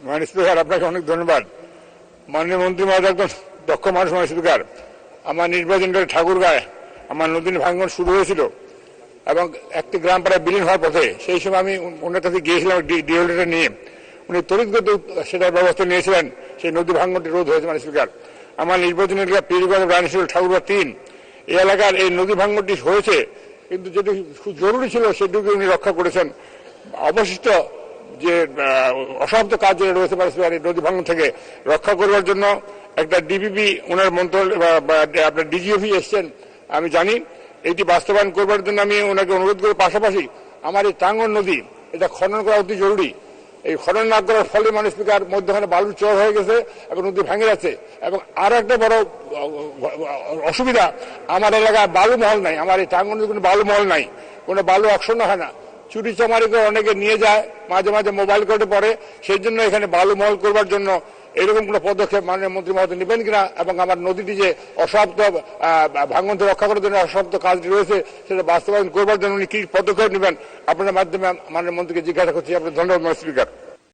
মাননীয় স্পিকার, আপনাকে অনেক ধন্যবাদ। মাননীয় মন্ত্রী মহোদয় একদম দক্ষ মানুষ। মাননীয় স্পিকার, আমার নির্বাচন করে ঠাকুরগাঁয় আমার নদী ভাঙন শুরু হয়েছিল এবং একটি গ্রাম পাড়ায় বিলীন হওয়ার পথে সেই সময় আমি ওনার কাছে গিয়েছিলাম ডিএলটা নিয়ে। উনি তড়িৎগত সেটার ব্যবস্থা নিয়েছিলেন, সেই নদী ভাঙনটি রোধ হয়েছে। মাননীয় স্পিকার, আমার নির্বাচন এলাকা পীরগঞ্জ, রানীশীল, ঠাকুরগাঁ 3 এই এলাকার এই নদী ভাঙনটি হয়েছে, কিন্তু যেটি খুব জরুরি ছিল সেটুকু উনি রক্ষা করেছেন। অবশিষ্ট যে অসমাপ্ত কাজ যেটা রয়েছে এই নদী ভাঙন থেকে রক্ষা করবার জন্য একটা ডিপিপি ওনার মন্ত্রণালয় আপনার ডিজিএফি এসছেন আমি জানি। এটি বাস্তবায়ন করবার জন্য আমি ওনাকে অনুরোধ করি। পাশাপাশি আমার এই টাঙ্গন নদী এটা খনন করা অতি জরুরি। এই খনন না করার ফলে মাননীয় স্পিকার মধ্যখানে বালুর চর হয়ে গেছে এবং নদী ভেঙে যাচ্ছে। এবং আরো একটা বড় অসুবিধা, আমার এলাকায় বালু মহল নাই। আমার এই টাঙ্গন নদী কোনো বালু মহল নাই, কোনো বালু অক্ষুণ্ণ হয় না। চুরি চামারি করে অনেকে নিয়ে যায়, মাঝে মাঝে মোবাইল কোর্টে পড়ে। সেই জন্য এখানে বালু মহল করবার জন্য এরকম কোনো পদক্ষেপ মাননীয় মন্ত্রী মহোদয় নেবেন কিনা, এবং আমার নদীটি যে অসমাপ্ত ভাঙন থেকে রক্ষা করার জন্য অসমাপ্ত কাজটি রয়েছে সেটা বাস্তবায়ন করবার জন্য উনি কি পদক্ষেপ নেবেন আপনার মাধ্যমে মাননীয় মন্ত্রীকে জিজ্ঞাসা করছি। আপনার ধন্যবাদ মাননীয় স্পিকার।